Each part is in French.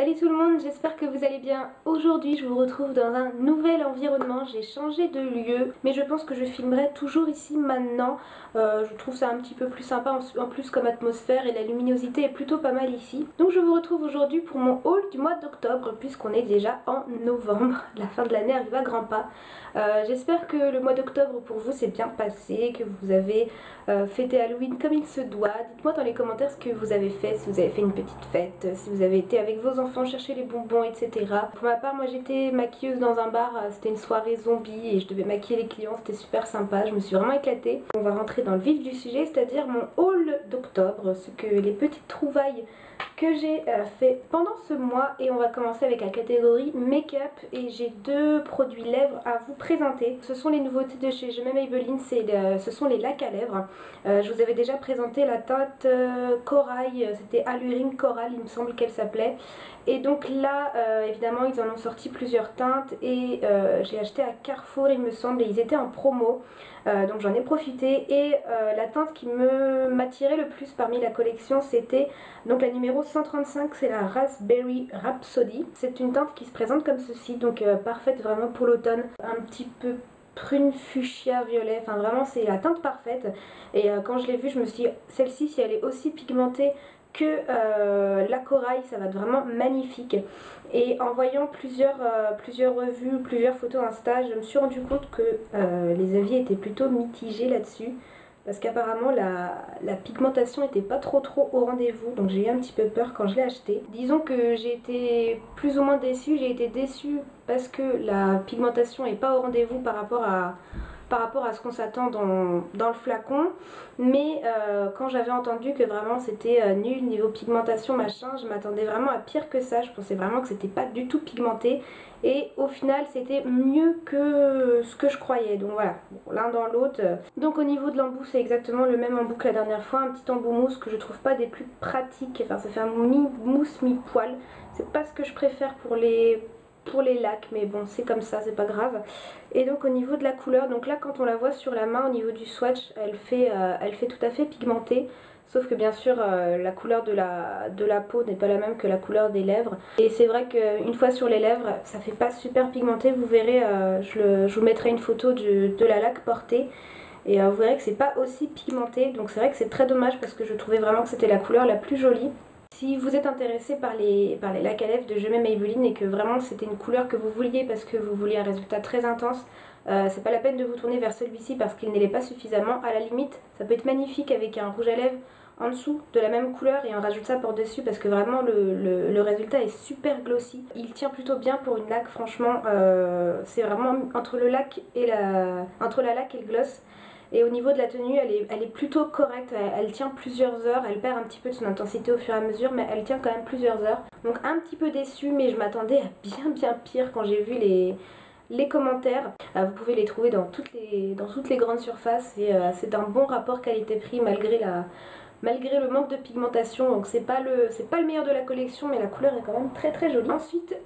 Salut tout le monde, j'espère que vous allez bien. Aujourd'hui je vous retrouve dans un nouvel environnement, j'ai changé de lieu, mais je pense que je filmerai toujours ici maintenant. Je trouve ça un petit peu plus sympa en plus comme atmosphère et la luminosité est plutôt pas mal ici. Donc je vous retrouve aujourd'hui pour mon haul du mois d'octobre puisqu'on est déjà en novembre, la fin de l'année arrive à grands pas. J'espère que le mois d'octobre pour vous s'est bien passé, que vous avez fêté Halloween comme il se doit. Dites-moi dans les commentaires ce que vous avez fait, si vous avez fait une petite fête, si vous avez été avec vos enfants chercher les bonbons, etc. Pour ma part, moi j'étais maquilleuse dans un bar, c'était une soirée zombie et je devais maquiller les clients, c'était super sympa, je me suis vraiment éclatée. On va rentrer dans le vif du sujet, c'est-à-dire mon haul d'octobre, les petites trouvailles que j'ai fait pendant ce mois, et on va commencer avec la catégorie make-up et j'ai deux produits lèvres à vous présenter. Ce sont les nouveautés de chez Je m'aime Maybelline, ce sont les lacs à lèvres. Je vous avais déjà présenté la teinte corail, c'était Allurine Coral il me semble qu'elle s'appelait, et donc là évidemment ils en ont sorti plusieurs teintes et j'ai acheté à Carrefour il me semble et ils étaient en promo. Donc j'en ai profité et la teinte qui m'attirait le plus parmi la collection c'était donc la numéro 135, c'est la Raspberry Rhapsody. C'est une teinte qui se présente comme ceci, donc parfaite vraiment pour l'automne, un petit peu prune fuchsia violet, enfin vraiment c'est la teinte parfaite. Et quand je l'ai vue je me suis dit celle-ci si elle est aussi pigmentée que la corail ça va être vraiment magnifique. Et en voyant plusieurs revues, plusieurs photos Insta, je me suis rendu compte que les avis étaient plutôt mitigés là-dessus. Parce qu'apparemment la pigmentation était pas trop au rendez-vous, donc j'ai eu un petit peu peur quand je l'ai acheté. Disons que j'ai été plus ou moins déçue, j'ai été déçue parce que la pigmentation est pas au rendez-vous par rapport à ce qu'on s'attend dans le flacon, mais quand j'avais entendu que vraiment c'était nul niveau pigmentation machin, je m'attendais vraiment à pire que ça, je pensais vraiment que c'était pas du tout pigmenté et au final c'était mieux que ce que je croyais, donc voilà, bon, l'un dans l'autre. Donc au niveau de l'embout c'est exactement le même embout que la dernière fois, un petit embout mousse que je trouve pas des plus pratiques, enfin ça fait un mi-mousse mi-poil, c'est pas ce que je préfère pour les lacs, mais bon c'est comme ça, c'est pas grave. Et donc au niveau de la couleur, donc là quand on la voit sur la main au niveau du swatch elle fait tout à fait pigmentée, sauf que bien sûr la couleur de la peau n'est pas la même que la couleur des lèvres, et c'est vrai qu'une fois sur les lèvres ça fait pas super pigmenté, vous verrez, je vous mettrai une photo de la laque portée et vous verrez que c'est pas aussi pigmenté, donc c'est vrai que c'est très dommage parce que je trouvais vraiment que c'était la couleur la plus jolie. Si vous êtes intéressé par les lacs à lèvres de Je m'aime Maybelline et que vraiment c'était une couleur que vous vouliez parce que vous vouliez un résultat très intense, c'est pas la peine de vous tourner vers celui-ci parce qu'il ne l'est pas suffisamment. À la limite, ça peut être magnifique avec un rouge à lèvres en dessous de la même couleur et on rajoute ça par dessus parce que vraiment le résultat est super glossy. Il tient plutôt bien pour une laque, franchement, c'est vraiment entre entre la laque et le gloss. Et au niveau de la tenue, elle est plutôt correcte, elle tient plusieurs heures, elle perd un petit peu de son intensité au fur et à mesure, mais elle tient quand même plusieurs heures. Donc un petit peu déçue, mais je m'attendais à bien pire quand j'ai vu les commentaires. Vous pouvez les trouver dans toutes les grandes surfaces et c'est un bon rapport qualité-prix malgré le manque de pigmentation, donc c'est pas le meilleur de la collection, mais la couleur est quand même très jolie. Ensuite,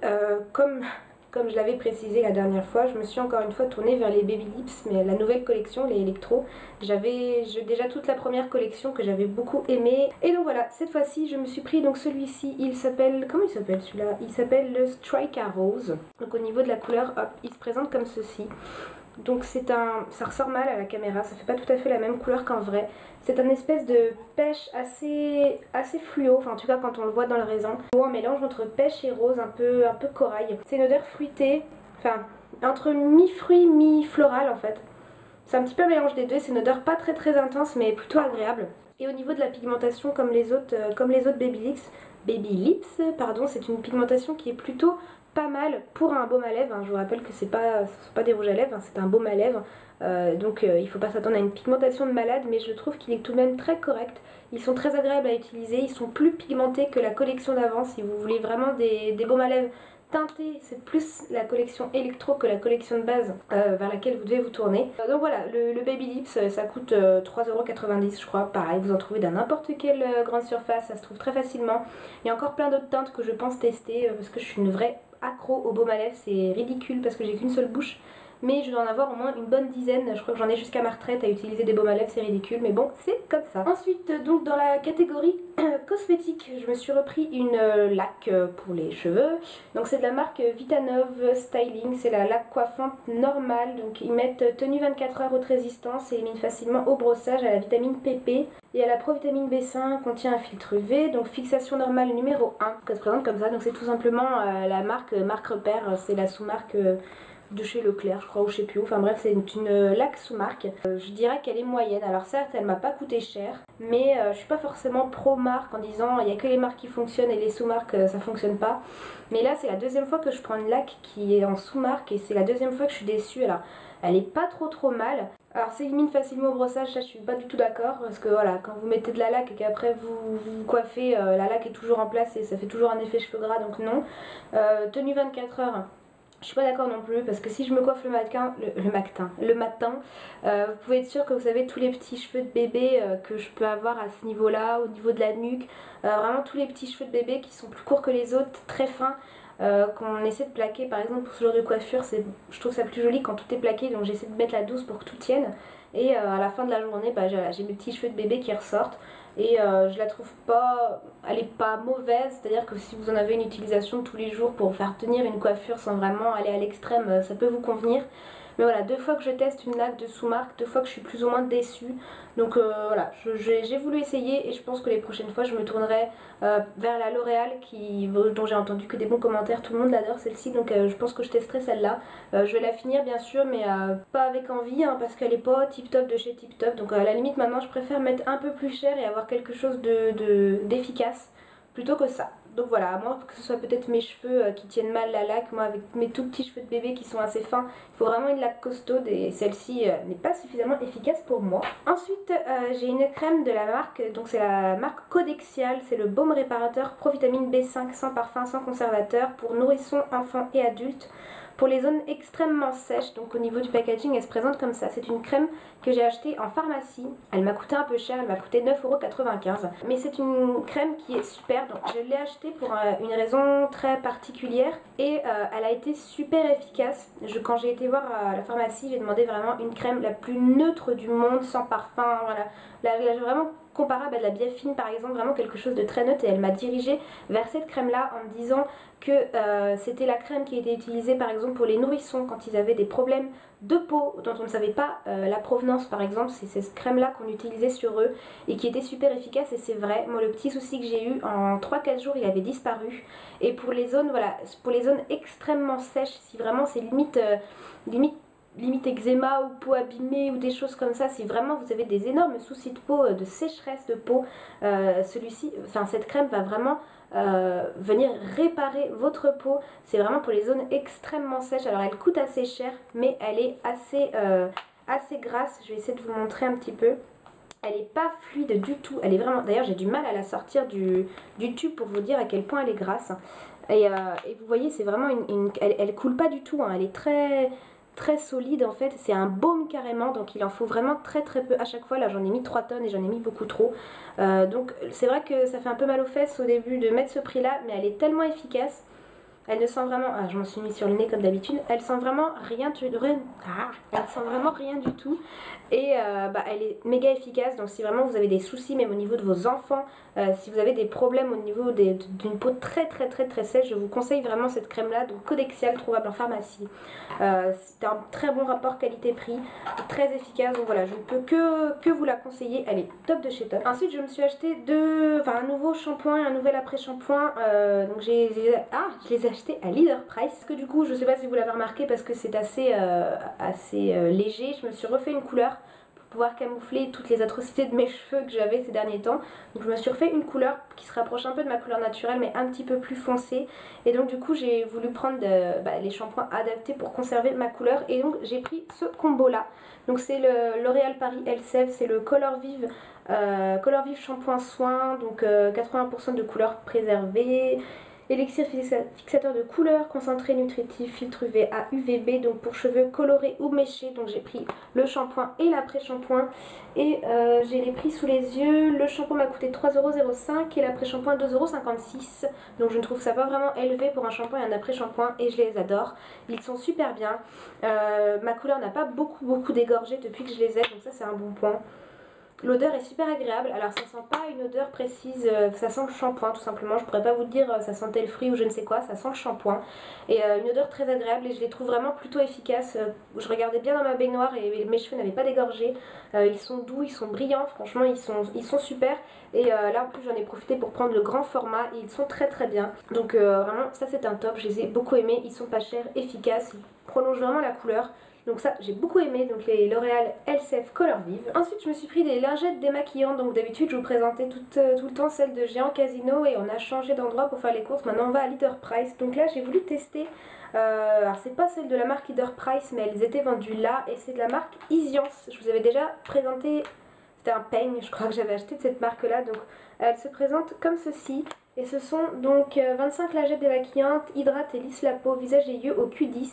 comme je l'avais précisé la dernière fois, je me suis encore une fois tournée vers les Baby Lips, mais la nouvelle collection, les Electro. J'avais déjà toute la première collection que j'avais beaucoup aimée. Et donc voilà, cette fois-ci, je me suis pris donc celui-ci, il s'appelle... Comment il s'appelle celui-là? Il s'appelle le Strike à Rose. Donc au niveau de la couleur, hop, il se présente comme ceci. Donc ça ressort mal à la caméra, ça fait pas tout à fait la même couleur qu'en vrai. C'est un espèce de pêche assez fluo, enfin en tout cas quand on le voit dans le raisin. Un mélange entre pêche et rose, un peu corail. C'est une odeur fruitée, enfin entre mi-fruit, mi-floral en fait. C'est un petit peu un mélange des deux, c'est une odeur pas très intense mais plutôt agréable. Et au niveau de la pigmentation, comme les autres Baby Lips, pardon, c'est une pigmentation qui est plutôt pas mal pour un baume à lèvres. Je vous rappelle que ce sont pas des rouges à lèvres, c'est un baume à lèvres. Donc il faut pas s'attendre à une pigmentation de malade, mais je trouve qu'il est tout de même très correct. Ils sont très agréables à utiliser, ils sont plus pigmentés que la collection d'avant. Si vous voulez vraiment des baumes à lèvres teintés, c'est plus la collection électro que la collection de base vers laquelle vous devez vous tourner. Donc voilà, le Baby Lips ça coûte 3,90 € je crois. Pareil, vous en trouvez dans n'importe quelle grande surface, ça se trouve très facilement. Il y a encore plein d'autres teintes que je pense tester parce que je suis une vraie accro au baume à lèvres, c'est ridicule parce que j'ai qu'une seule bouche. mais je vais en avoir au moins une bonne dizaine. Je crois que j'en ai jusqu'à ma retraite à utiliser des baumes à lèvres, c'est ridicule, mais bon, c'est comme ça. Ensuite, donc dans la catégorie cosmétique, je me suis repris une laque pour les cheveux. Donc c'est de la marque Vitanove Styling, c'est la laque coiffante normale. Donc ils mettent tenue 24 heures haute résistance et élimine facilement au brossage, à la vitamine PP. Et à la provitamine B5, contient un filtre UV, donc fixation normale numéro 1, que se présente comme ça. Donc c'est tout simplement la marque Repère, c'est la sous-marque de chez Leclerc, je crois, ou je sais plus où. Enfin bref, c'est une laque sous-marque. Je dirais qu'elle est moyenne. Alors certes, elle m'a pas coûté cher, mais je suis pas forcément pro-marque en disant il y a que les marques qui fonctionnent et les sous-marques ça fonctionne pas. Mais là, c'est la deuxième fois que je prends une laque qui est en sous-marque et c'est la deuxième fois que je suis déçue. Alors, elle est pas trop mal. Alors ça élimine facilement au brossage, ça je suis pas du tout d'accord parce que voilà, quand vous mettez de la laque et qu'après vous coiffez, la laque est toujours en place et ça fait toujours un effet cheveux gras, donc non. Tenue 24 heures. Je suis pas d'accord non plus parce que si je me coiffe le matin, vous pouvez être sûr que vous avez tous les petits cheveux de bébé que je peux avoir à ce niveau-là, au niveau de la nuque, vraiment tous les petits cheveux de bébé qui sont plus courts que les autres, très fins, qu'on essaie de plaquer par exemple pour ce genre de coiffure, je trouve ça plus joli quand tout est plaqué, donc j'essaie de mettre la douce pour que tout tienne. Et à la fin de la journée, bah, j'ai mes petits cheveux de bébé qui ressortent. Et je la trouve pas, elle est pas mauvaise, c'est à dire que si vous en avez une utilisation tous les jours pour faire tenir une coiffure sans vraiment aller à l'extrême, ça peut vous convenir. Mais voilà, 2 fois que je teste une laque de sous-marque, 2 fois que je suis plus ou moins déçue. Donc voilà, j'ai voulu essayer et je pense que les prochaines fois je me tournerai vers la L'Oréal dont j'ai entendu que des bons commentaires, tout le monde l'adore celle-ci, donc je pense que je testerai celle-là. Je vais la finir bien sûr, mais pas avec envie hein, parce qu'elle est pas tip top de chez tip top. Donc à la limite maintenant je préfère mettre un peu plus cher et avoir quelque chose d'efficace plutôt que ça. Donc voilà, à moins que ce soit peut-être mes cheveux qui tiennent mal la laque, moi avec mes tout petits cheveux de bébé qui sont assez fins, il faut vraiment une laque costaude et celle-ci n'est pas suffisamment efficace pour moi. Ensuite j'ai une crème de la marque, donc c'est la marque Codexial, c'est le baume réparateur provitamine B5 sans parfum, sans conservateur pour nourrissons, enfants et adultes. Pour les zones extrêmement sèches, donc au niveau du packaging elle se présente comme ça. C'est une crème que j'ai achetée en pharmacie. Elle m'a coûté un peu cher, elle m'a coûté 9,95 €. Mais c'est une crème qui est super, donc je l'ai achetée pour une raison très particulière. Et elle a été super efficace. Quand j'ai été voir à la pharmacie, j'ai demandé vraiment une crème la plus neutre du monde, sans parfum, voilà. Vraiment comparable à de la Biafine par exemple, vraiment quelque chose de très neutre, et elle m'a dirigée vers cette crème là en me disant que c'était la crème qui était utilisée par exemple pour les nourrissons quand ils avaient des problèmes de peau dont on ne savait pas la provenance par exemple. C'est cette crème là qu'on utilisait sur eux et qui était super efficace, et c'est vrai, moi le petit souci que j'ai eu en 3-4 jours il avait disparu. Et pour les zones, voilà, pour les zones extrêmement sèches, si vraiment c'est limite eczéma ou peau abîmée ou des choses comme ça, si vraiment vous avez des énormes soucis de peau, de sécheresse de peau, cette crème va vraiment venir réparer votre peau. C'est vraiment pour les zones extrêmement sèches. Alors elle coûte assez cher, mais elle est assez grasse. Je vais essayer de vous montrer un petit peu. Elle n'est pas fluide du tout, elle est vraiment, d'ailleurs j'ai du mal à la sortir du tube pour vous dire à quel point elle est grasse. Et vous voyez, c'est vraiment elle coule pas du tout, hein. Elle est très solide en fait, c'est un baume carrément, donc il en faut vraiment très peu à chaque fois. Là j'en ai mis 3 tonnes et j'en ai mis beaucoup trop, donc c'est vrai que ça fait un peu mal aux fesses au début de mettre ce prix là, mais elle est tellement efficace. Elle ne sent vraiment, ah je m'en suis mis sur le nez comme d'habitude, elle sent vraiment rien du tout. Et elle est méga efficace, donc si vraiment vous avez des soucis même au niveau de vos enfants, si vous avez des problèmes au niveau d'une peau très sèche, je vous conseille vraiment cette crème là, donc Codexial, trouvable en pharmacie. C'est un très bon rapport qualité-prix, très efficace, donc voilà, je ne peux que vous la conseiller, elle est top de chez top. Ensuite je me suis acheté un nouveau shampoing et un nouvel après-shampoing, donc je les ai achetés à Leader Price, parce que du coup je sais pas si vous l'avez remarqué parce que c'est assez léger, je me suis refait une couleur pour pouvoir camoufler toutes les atrocités de mes cheveux que j'avais ces derniers temps. Donc je me suis refait une couleur qui se rapproche un peu de ma couleur naturelle mais un petit peu plus foncée, et donc du coup j'ai voulu prendre les shampoings adaptés pour conserver ma couleur, et donc j'ai pris ce combo là. Donc c'est le L'Oréal Paris Elseve, c'est le Color Vive shampoing soin, donc 80% de couleurs préservées. Élixir fixateur de couleur, concentré nutritif, filtre UV à UVB, donc pour cheveux colorés ou méchés. Donc j'ai pris le shampoing et l'après-shampoing et j'ai les prix sous les yeux. Le shampoing m'a coûté 3,05€ et l'après-shampoing 2,56€. Donc je ne trouve ça pas vraiment élevé pour un shampoing et un après-shampoing et je les adore. Ils sont super bien. Ma couleur n'a pas beaucoup dégorgé depuis que je les ai, donc ça c'est un bon point. L'odeur est super agréable, alors ça sent pas une odeur précise, ça sent le shampoing tout simplement, je pourrais pas vous dire ça sentait le fruit ou je ne sais quoi, ça sent le shampoing. Et une odeur très agréable et je les trouve vraiment plutôt efficaces. Je regardais bien dans ma baignoire et mes cheveux n'avaient pas dégorgé. Ils sont doux, ils sont brillants, franchement ils sont super. Et là en plus j'en ai profité pour prendre le grand format et ils sont très bien. Donc vraiment ça c'est un top, je les ai beaucoup aimés, ils sont pas chers, efficaces, ils prolongent vraiment la couleur. Donc ça j'ai beaucoup aimé, donc les L'Oréal LCF Color Vive. Ensuite je me suis pris des lingettes démaquillantes, donc d'habitude je vous présentais tout le temps celles de Géant Casino et on a changé d'endroit pour faire les courses, maintenant on va à Leader Price. Donc là j'ai voulu tester, alors c'est pas celle de la marque Leader Price mais elles étaient vendues là et c'est de la marque Isiance. Je vous avais déjà présenté, c'était un peigne je crois que j'avais acheté de cette marque là, donc elle se présente comme ceci. Et ce sont donc 25 lingettes démaquillantes, hydrate et lisse la peau, visage et yeux au Q10.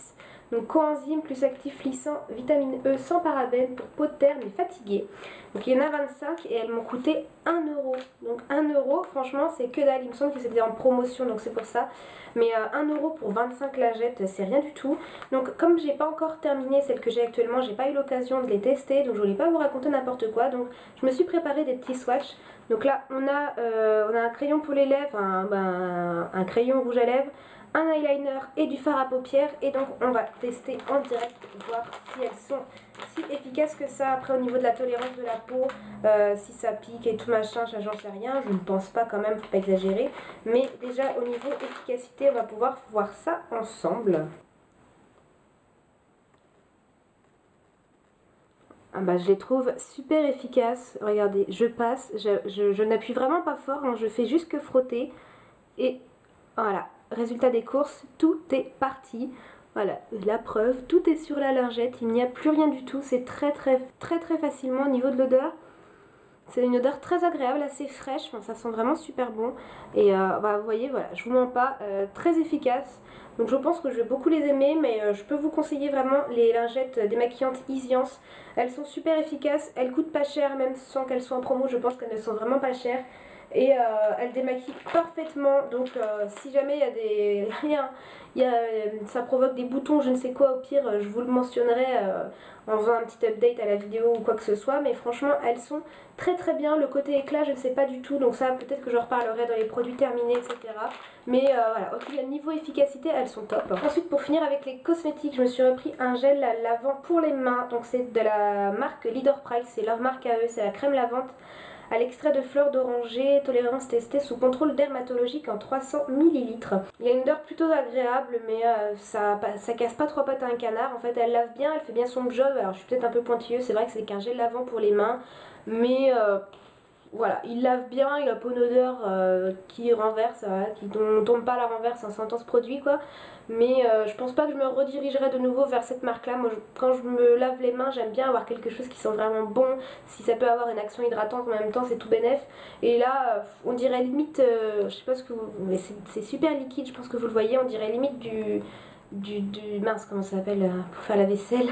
Donc coenzyme plus actif lissant, vitamine E sans parabènes pour peau terne et fatiguée. Donc il y en a 25 et elles m'ont coûté 1€. Donc 1€, franchement c'est que dalle, il me semble que c'était en promotion donc c'est pour ça. Mais 1€ pour 25 lingettes c'est rien du tout. Donc comme j'ai pas encore terminé celles que j'ai actuellement, j'ai pas eu l'occasion de les tester, donc je voulais pas vous raconter n'importe quoi. Donc je me suis préparé des petits swatchs. Donc là on a un crayon pour les lèvres, un crayon rouge à lèvres, un eyeliner et du fard à paupières et donc on va tester en direct, voir si elles sont si efficaces que ça. Après au niveau de la tolérance de la peau, si ça pique et tout machin, ça j'en sais rien, je ne pense pas quand même, faut pas exagérer. Mais déjà au niveau efficacité on va pouvoir voir ça ensemble. Ah bah, je les trouve super efficaces, regardez, je passe, je n'appuie vraiment pas fort, hein, je fais juste que frotter et voilà, résultat des courses, tout est parti. Voilà, la preuve, tout est sur la lingette, il n'y a plus rien du tout, c'est très facilement au niveau de l'odeur. C'est une odeur très agréable, assez fraîche, enfin, ça sent vraiment super bon. Et bah, vous voyez, voilà, je vous mens pas, très efficace. Donc je pense que je vais beaucoup les aimer, mais je peux vous conseiller vraiment les lingettes démaquillantes Isiance. Elles sont super efficaces, elles coûtent pas cher, même sans qu'elles soient en promo, je pense qu'elles ne sont vraiment pas chères. Et elles démaquillent parfaitement, donc si jamais il y a des... ça provoque des boutons, je ne sais quoi, au pire je vous le mentionnerai en faisant un petit update à la vidéo ou quoi que ce soit. Mais franchement elles sont très bien. Le côté éclat je ne sais pas du tout, donc ça peut-être que je reparlerai dans les produits terminés etc. Mais voilà, au niveau efficacité elles sont top. Ensuite pour finir avec les cosmétiques, je me suis repris un gel lavant pour les mains. Donc c'est de la marque Leader Price, c'est leur marque à eux, c'est la crème lavante à l'extrait de fleurs d'oranger, tolérance testée sous contrôle dermatologique en 300 ml. Il y a une odeur plutôt agréable, mais ça casse pas trois pattes à un canard. En fait elle lave bien, elle fait bien son job. Alors je suis peut-être un peu pointilleuse, c'est vrai que c'est qu'un gel lavant pour les mains, mais voilà, il lave bien, il a pas une odeur qui renverse, qui ne tombe pas à la renverse en sentant ce produit quoi. Mais je pense pas que je me redirigerai de nouveau vers cette marque là. Moi quand je me lave les mains j'aime bien avoir quelque chose qui sent vraiment bon. Si ça peut avoir une action hydratante en même temps c'est tout bénef. Et là on dirait limite, je sais pas ce que vous... mais c'est super liquide, je pense que vous le voyez, on dirait limite du mince comment ça s'appelle pour faire la vaisselle.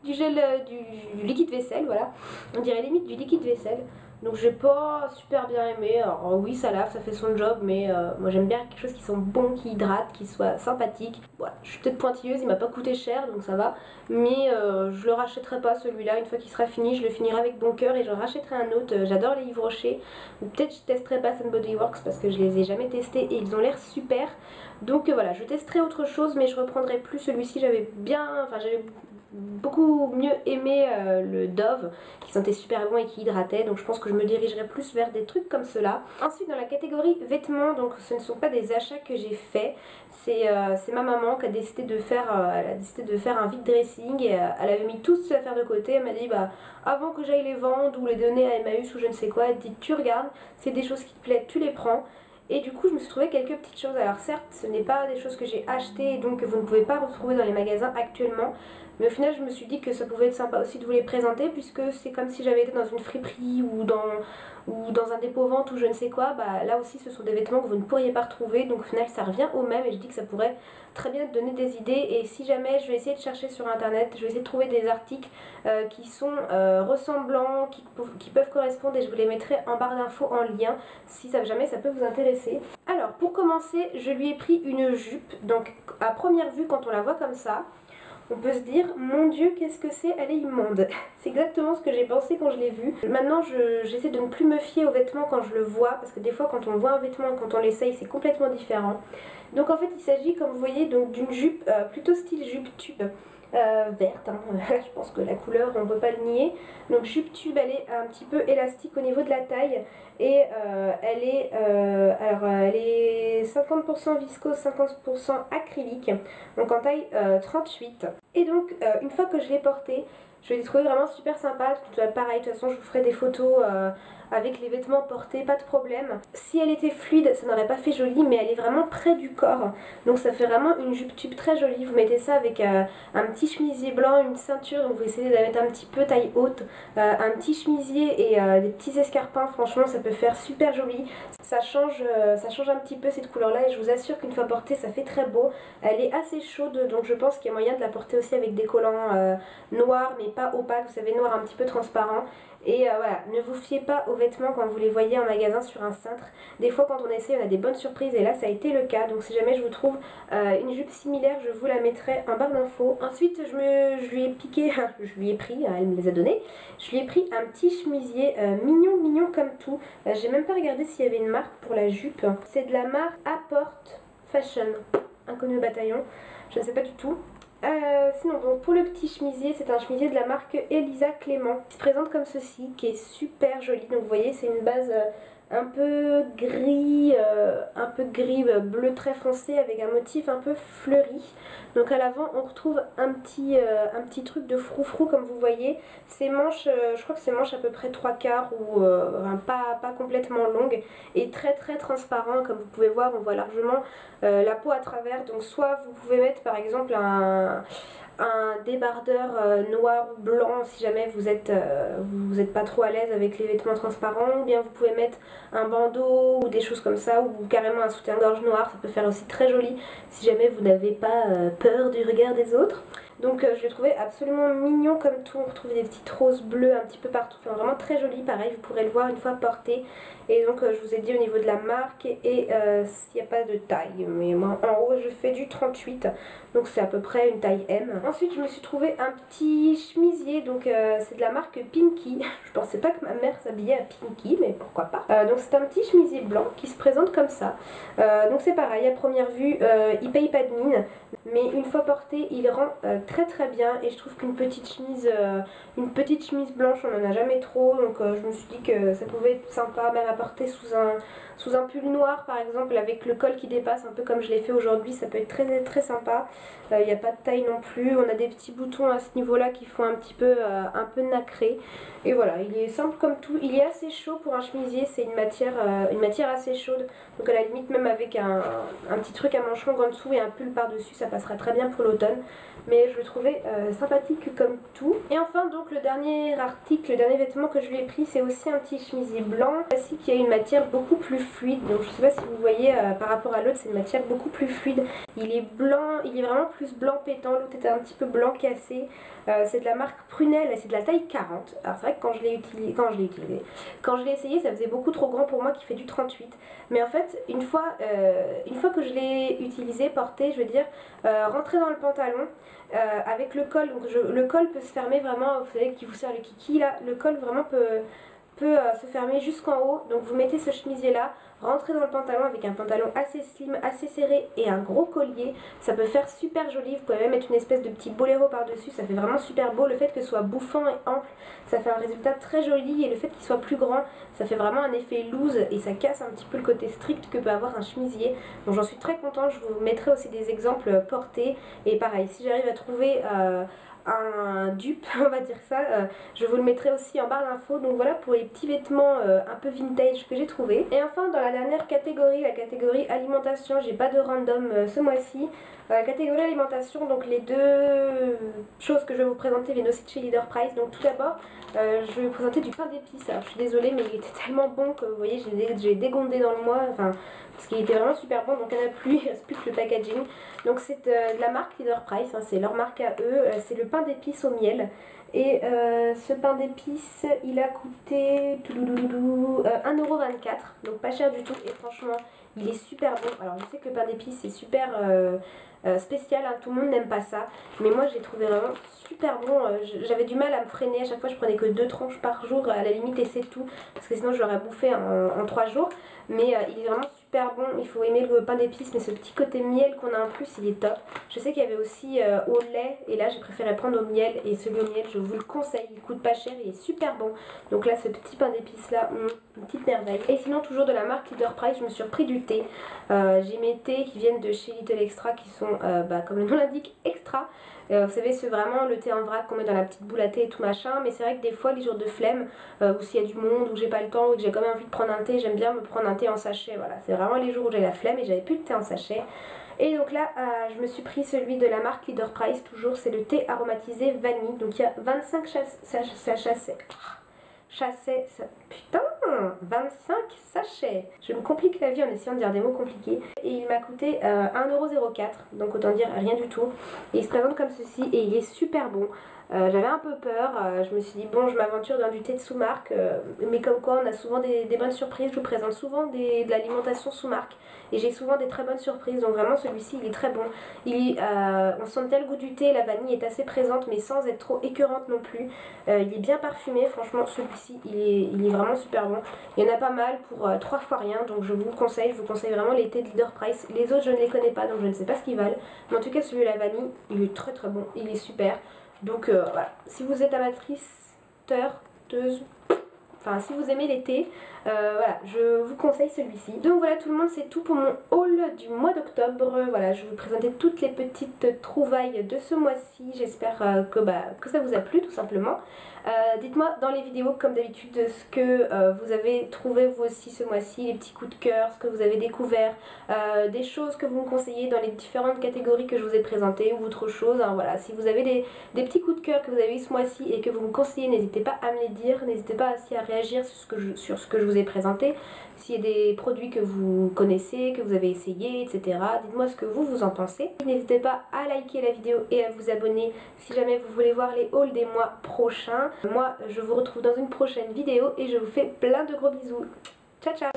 Du gel, du liquide vaisselle, voilà. On dirait limite du liquide vaisselle. Donc j'ai pas super bien aimé. Alors oui ça lave, ça fait son job, mais moi j'aime bien quelque chose qui sent bon, qui hydrate, qui soit sympathique. Voilà, je suis peut-être pointilleuse, il m'a pas coûté cher donc ça va. Mais je le rachèterai pas celui-là, une fois qu'il sera fini, je le finirai avec bon cœur et j'en rachèterai un autre. J'adore les Yves Rocher. Ou peut-être je testerai Bath Body Works parce que je les ai jamais testés et ils ont l'air super. Donc voilà, je testerai autre chose mais je reprendrai plus celui-ci. J'avais beaucoup mieux aimé le Dove qui sentait super bon et qui hydratait, donc je pense que je me dirigerai plus vers des trucs comme cela. Ensuite dans la catégorie vêtements, donc ce ne sont pas des achats que j'ai fait, c'est ma maman qui a décidé de faire un vide dressing et elle avait mis toutes ses affaires de côté. Elle m'a dit bah avant que j'aille les vendre ou les donner à Emmaüs ou je ne sais quoi, elle dit tu regardes, c'est des choses qui te plaisent, tu les prends. Et du coup je me suis trouvé quelques petites choses. Alors certes ce n'est pas des choses que j'ai achetées et donc que vous ne pouvez pas retrouver dans les magasins actuellement, Mais au final je me suis dit que ça pouvait être sympa aussi de vous les présenter, puisque c'est comme si j'avais été dans une friperie ou dans un dépôt-vente ou je ne sais quoi. Bah, là aussi ce sont des vêtements que vous ne pourriez pas retrouver, donc au final ça revient au même et je dis que ça pourrait très bien te donner des idées. Et si jamais, je vais essayer de chercher sur internet, je vais essayer de trouver des articles qui sont ressemblants, qui peuvent correspondre, et je vous les mettrai en barre d'infos en lien si jamais ça peut vous intéresser. Alors pour commencer, je lui ai pris une jupe. Donc à première vue, quand on la voit comme ça, on peut se dire, mon Dieu, qu'est-ce que c'est, elle est immonde. C'est exactement ce que j'ai pensé quand je l'ai vue. Maintenant, j'essaie de ne plus me fier aux vêtements quand je le vois, parce que des fois, quand on voit un vêtement et quand on l'essaye, c'est complètement différent. Donc en fait, il s'agit, comme vous voyez, d'une jupe plutôt style jupe tube. Verte, hein. Je pense que la couleur on ne peut pas le nier. Donc jupe tube, elle est un petit peu élastique au niveau de la taille et elle est 50% viscose, 50% acrylique, donc en taille 38. Et donc une fois que je l'ai portée, je l'ai trouvée vraiment super sympa. Pareil, de toute façon je vous ferai des photos avec les vêtements portés, pas de problème. Si elle était fluide, ça n'aurait pas fait joli, mais elle est vraiment près du corps, donc ça fait vraiment une jupe tube très jolie. Vous mettez ça avec un petit chemisier blanc, une ceinture, donc vous essayez de la mettre un petit peu taille haute, un petit chemisier et des petits escarpins. Franchement ça peut faire super joli. Ça change un petit peu cette couleur là, et je vous assure qu'une fois portée ça fait très beau. Elle est assez chaude, donc je pense qu'il y a moyen de la porter aussi avec des collants noirs, mais pas opaques, vous savez, noir un petit peu transparent. Et voilà, ne vous fiez pas aux vêtements quand vous les voyez en magasin sur un cintre. Des fois quand on essaie, on a des bonnes surprises, et là ça a été le cas. Donc si jamais je vous trouve une jupe similaire, je vous la mettrai en barre d'infos. Ensuite je lui ai piqué, je lui ai pris, elle me les a donnés, je lui ai pris un petit chemisier mignon comme tout. J'ai même pas regardé s'il y avait une marque pour la jupe. C'est de la marque Apport Fashion, inconnue au bataillon, je ne sais pas du tout. Sinon, donc pour le petit chemisier, c'est un chemisier de la marque Elisa Clément qui se présente comme ceci, qui est super joli. Donc vous voyez, c'est une base un peu gris bleu très foncé avec un motif un peu fleuri. Donc à l'avant on retrouve un petit truc de froufrou comme vous voyez. Ces manches, je crois que c'est manches à peu près 3/4 ou pas complètement longues, et très transparent. Comme vous pouvez voir, on voit largement la peau à travers. Donc soit vous pouvez mettre par exemple un débardeur noir ou blanc si jamais vous êtes pas trop à l'aise avec les vêtements transparents, ou bien vous pouvez mettre un bandeau ou des choses comme ça, ou carrément un soutien-gorge noir. Ça peut faire aussi très joli si jamais vous n'avez pas peur du regard des autres. Donc je l'ai trouvé absolument mignon comme tout. On retrouve des petites roses bleues un petit peu partout, enfin vraiment très joli. Pareil, vous pourrez le voir une fois porté. Et donc je vous ai dit au niveau de la marque et s'il n'y a pas de taille, mais moi en haut je fais du 38, donc c'est à peu près une taille M. Ensuite je me suis trouvé un petit chemisier, donc c'est de la marque Pinky. Je pensais pas que ma mère s'habillait à Pinky, mais pourquoi pas. Donc c'est un petit chemisier blanc qui se présente comme ça. Donc c'est pareil, à première vue il paye pas de mine, mais une fois porté il rend très bien. Et je trouve qu'une petite chemise blanche, on n'en a jamais trop, donc je me suis dit que ça pouvait être sympa, même à porter sous un pull noir par exemple, avec le col qui dépasse un peu comme je l'ai fait aujourd'hui. Ça peut être très sympa. Il n'y a pas de taille non plus, on a des petits boutons à ce niveau là qui font un peu nacré. Et voilà, il est simple comme tout, il est assez chaud pour un chemisier, c'est une matière assez chaude, donc à la limite même avec un petit truc à manches longues en dessous et un pull par dessus, ça passera très bien pour l'automne. Mais je le trouvais sympathique comme tout. Et enfin donc le dernier vêtement que je lui ai pris, c'est aussi un petit chemisier blanc, ainsi qui a une matière beaucoup plus fluide. Donc je sais pas si vous voyez par rapport à l'autre, c'est une matière beaucoup plus fluide. Il est blanc, il est vraiment plus blanc pétant, l'autre était un petit peu blanc cassé. C'est de la marque Prunelle, c'est de la taille 40. Alors c'est vrai que quand je l'ai essayé, ça faisait beaucoup trop grand pour moi qui fait du 38. Mais en fait, une fois que je l'ai utilisé, porté, je veux dire, rentré dans le pantalon, avec le col, donc le col peut se fermer vraiment, vous savez, qui vous sert le kiki là, le col vraiment peut se fermer jusqu'en haut. Donc vous mettez ce chemisier là, rentrez dans le pantalon avec un pantalon assez slim, assez serré et un gros collier. Ça peut faire super joli. Vous pouvez même mettre une espèce de petit boléro par dessus, ça fait vraiment super beau. Le fait que ce soit bouffant et ample, ça fait un résultat très joli, et le fait qu'il soit plus grand, ça fait vraiment un effet loose et ça casse un petit peu le côté strict que peut avoir un chemisier. Donc j'en suis très contente. Je vous mettrai aussi des exemples portés, et pareil, si j'arrive à trouver un dupe, on va dire ça. Je vous le mettrai aussi en barre d'infos. Donc voilà pour les petits vêtements un peu vintage que j'ai trouvé. Et enfin dans la dernière catégorie, la catégorie alimentation, j'ai pas de random ce mois-ci. Dans la catégorie alimentation, donc les deux choses que je vais vous présenter viennent aussi de chez Leader Price. Donc tout d'abord, je vais vous présenter du pain d'épices. Alors je suis désolée mais il était tellement bon que vous voyez j'ai dégondé dans le mois, enfin parce qu'il était vraiment super bon. Donc il n'y en a plus, il reste plus que le packaging. Donc c'est de la marque Leader Price, hein, c'est leur marque à eux, c'est le pain d'épices au miel. Et ce pain d'épices il a coûté 1,24€, donc pas cher du tout et franchement il est super bon. Alors je sais que le pain d'épices c'est super spécial, hein, tout le monde n'aime pas ça, mais moi j'ai trouvé vraiment super bon. J'avais du mal à me freiner, à chaque fois je prenais que 2 tranches par jour à la limite et c'est tout, parce que sinon je l'aurais bouffé en 3 jours. Mais il est vraiment super bon, il faut aimer le pain d'épices, mais ce petit côté miel qu'on a en plus il est top. Je sais qu'il y avait aussi au lait, et là j'ai préféré prendre au miel, et celui au miel je vous le conseille, il coûte pas cher, il est super bon. Donc là ce petit pain d'épices là, une petite merveille. Et sinon toujours de la marque Leader Price, je me suis repris du thé. J'ai mes thés qui viennent de chez Little Extra, qui sont comme le nom l'indique extra. Vous savez c'est vraiment le thé en vrac qu'on met dans la petite boule à thé et tout machin, mais c'est vrai que des fois les jours de flemme ou s'il y a du monde, ou j'ai pas le temps, ou que j'ai quand même envie de prendre un thé, j'aime bien me prendre un thé en sachet. Voilà, c'est vraiment les jours où j'ai la flemme et j'avais plus de thé en sachet. Et donc là je me suis pris celui de la marque Leader Price, toujours c'est le thé aromatisé vanille. Donc il y a 25 putain, 25 sachets. Je me complique la vie en essayant de dire des mots compliqués. Et il m'a coûté 1,04€, donc autant dire rien du tout. Et il se présente comme ceci et il est super bon. J'avais un peu peur, je me suis dit bon je m'aventure dans du thé de sous-marque, mais comme quoi on a souvent des bonnes surprises. Je vous présente souvent de l'alimentation sous-marque et j'ai souvent des très bonnes surprises, donc vraiment celui-ci il est très bon. On sentait le goût du thé, la vanille est assez présente mais sans être trop écœurante non plus. Il est bien parfumé, franchement celui-ci il est vraiment super bon. Il y en a pas mal pour 3 fois rien, donc je vous le conseille, je vous conseille vraiment les thés de Leader Price. Les autres je ne les connais pas donc je ne sais pas ce qu'ils valent, mais en tout cas celui à la vanille il est très très bon, il est super. Donc voilà, si vous êtes amatrice, teuse, enfin si vous aimez les thés, voilà, je vous conseille celui-ci. Donc voilà tout le monde, c'est tout pour mon haul du mois d'octobre. Voilà, je vais vous présenter toutes les petites trouvailles de ce mois-ci. J'espère que ça vous a plu tout simplement. Dites-moi dans les vidéos comme d'habitude ce que vous avez trouvé vous aussi ce mois-ci, les petits coups de cœur, ce que vous avez découvert, des choses que vous me conseillez dans les différentes catégories que je vous ai présentées ou autre chose, hein, voilà. Si vous avez des petits coups de cœur que vous avez eu ce mois-ci et que vous me conseillez, n'hésitez pas à me les dire, n'hésitez pas aussi à réagir sur ce que je vous ai présenté. S'il y a des produits que vous connaissez, que vous avez essayé, etc. Dites-moi ce que vous en pensez. N'hésitez pas à liker la vidéo et à vous abonner si jamais vous voulez voir les hauls des mois prochains. Moi, je vous retrouve dans une prochaine vidéo et je vous fais plein de gros bisous. Ciao, ciao!